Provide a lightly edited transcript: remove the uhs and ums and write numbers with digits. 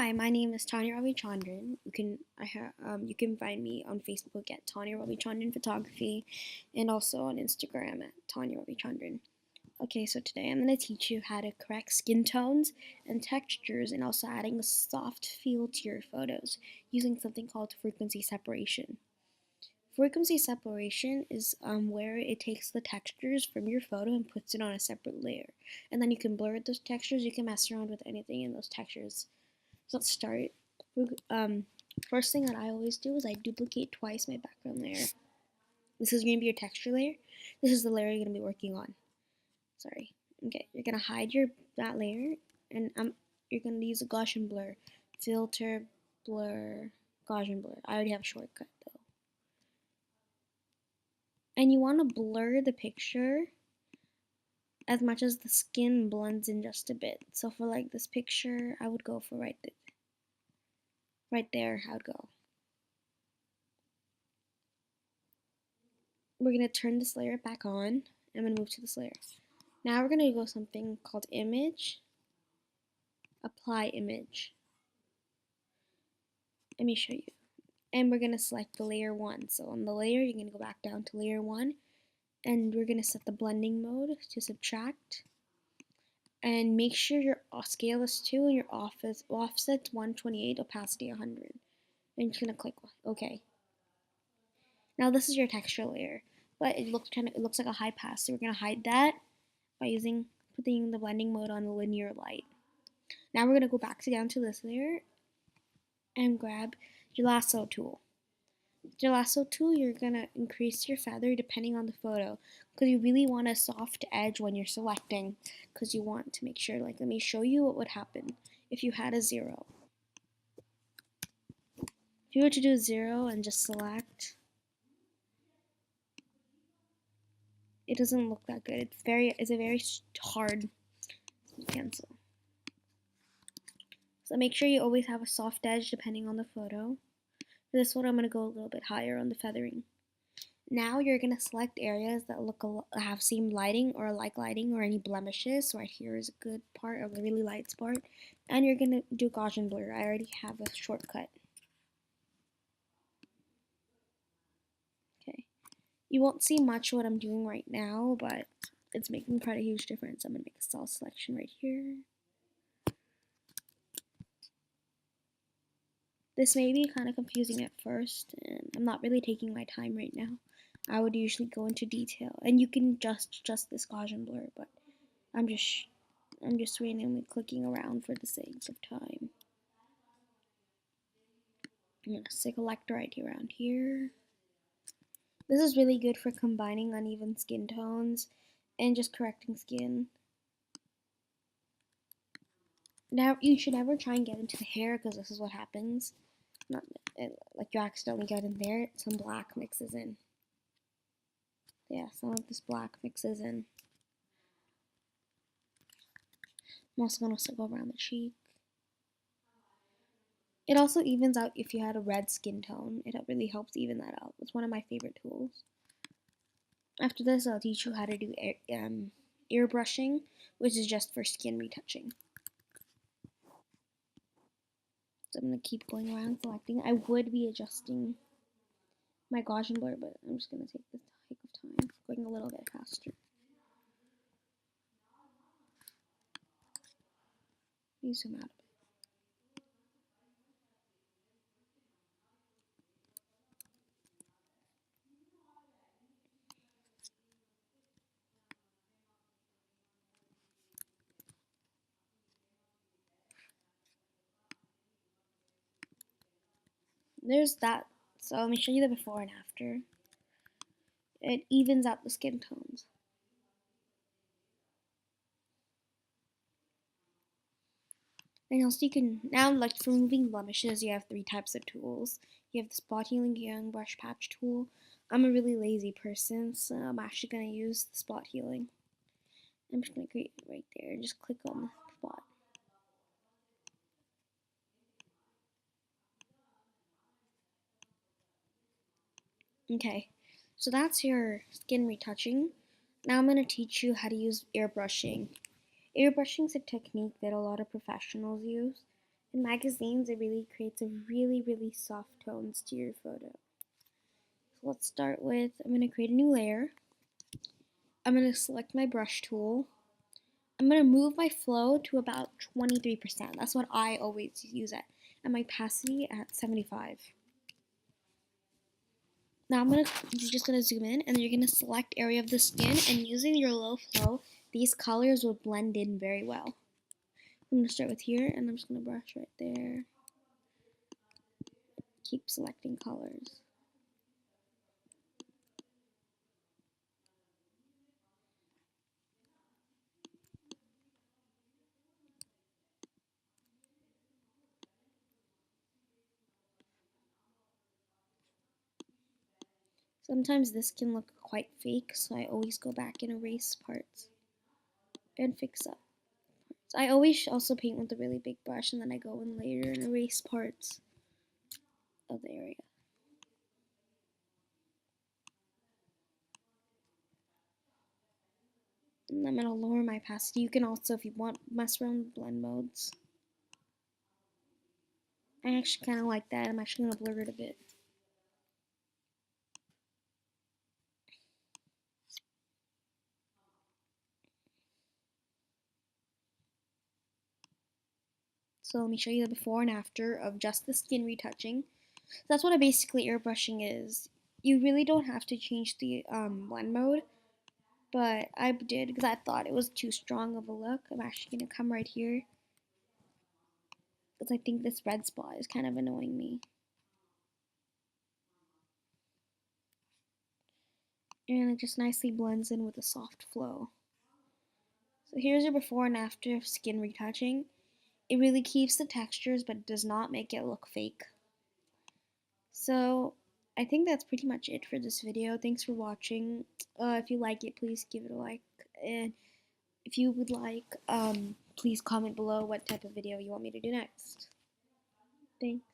Hi, my name is Tanya Ravichandran. You can find me on Facebook at Tanya Ravichandran Photography, and also on Instagram at Tanya Ravichandran. Okay, so today I'm going to teach you how to correct skin tones and textures, and also adding a soft feel to your photos using something called frequency separation. Frequency separation is where it takes the textures from your photo and puts it on a separate layer, and then you can blur those textures. You can mess around with anything in those textures. So let's start. First thing that I always do is I duplicate twice my background layer. This is going to be your texture layer. This is the layer you're going to be working on. Sorry. Okay, you're going to hide that layer, and you're going to use a Gaussian blur. Filter, blur, Gaussian blur. I already have a shortcut though. And you want to blur the picture as much as the skin blends in just a bit. So for like this picture, I would go for right there, I would go. We're going to turn this layer back on. I'm going to move to this layer. Now we're going to go something called image, apply image. Let me show you. And we're going to select the layer 1. So on the layer, you're going to go back down to layer 1. And we're going to set the blending mode to subtract. And make sure your scale is 2 and your offset's 128, opacity 100. And you're just going to click OK. Now this is your texture layer, but it looks like a high pass. So we're going to hide that by putting the blending mode on the linear light. Now we're going to go back down to this layer and grab your Lasso Tool. With your Lasso Tool, you're going to increase your feather depending on the photo, because you really want a soft edge when you're selecting, because you want to make sure, like, let me show you what would happen if you had a 0. If you were to do 0 and just select, it doesn't look that good. It's a very hard pencil. So make sure you always have a soft edge depending on the photo. For this one, I'm going to go a little bit higher on the feathering. Now you're going to select areas that have same lighting or like lighting or any blemishes. So right here is a good part, a really light part. And you're going to do Gaussian blur. I already have a shortcut. Okay. You won't see much what I'm doing right now, but it's making quite a huge difference. I'm going to make a cell selection right here. This may be kind of confusing at first, and I'm not really taking my time right now. I would usually go into detail, and you can adjust this Gaussian blur, but I'm just randomly clicking around for the sake of time. I'm gonna select right around here. This is really good for combining uneven skin tones and just correcting skin. Now you should never try and get into the hair, because this is what happens. Like you accidentally get in there, some black mixes in. Yeah, some of this black mixes in. I'm also going to go around the cheek. It also evens out if you had a red skin tone. It really helps even that out. It's one of my favorite tools. After this, I'll teach you how to do airbrushing, which is just for skin retouching. So I'm going to keep going around selecting. I would be adjusting my Gaussian blur, but I'm just going to take this hike of time, going a little bit faster. Let me zoom out a bit. There's that. So let me show you the before and after. It evens out the skin tones. And also you can, now like for removing blemishes, you have 3 types of tools. You have the spot healing young brush patch tool. I'm a really lazy person, so I'm actually going to use the spot healing. I'm just going to create it right there. Just click on the spot. Okay, so that's your skin retouching. Now I'm going to teach you how to use airbrushing. Airbrushing is a technique that a lot of professionals use, In magazines, it really creates a really soft tones to your photo. So let's start with, I'm going to create a new layer. I'm going to select my brush tool. I'm going to move my flow to about 23%. That's what I always use it. And my opacity at 75. Now you're just going to zoom in and you're going to select area of the skin, and using your low flow, these colors will blend in very well. I'm going to start with here and I'm just going to brush right there. Keep selecting colors. Sometimes this can look quite fake, so I always go back and erase parts and fix up. So I always also paint with a really big brush, and then I go in later and erase parts of the area. And I'm going to lower my opacity. You can also, if you want, mess around with blend modes. I actually kind of like that. I'm actually going to blur it a bit. So let me show you the before and after of just the skin retouching. So that's what basically airbrushing is. You really don't have to change the blend mode, but I did because I thought it was too strong of a look. I'm actually going to come right here because I think this red spot is kind of annoying me. And it just nicely blends in with a soft flow. So here's your before and after of skin retouching. It really keeps the textures but does not make it look fake. So I think that's pretty much it for this video. Thanks for watching. If you like it, please give it a like. And if you would like, please comment below what type of video you want me to do next. Thanks.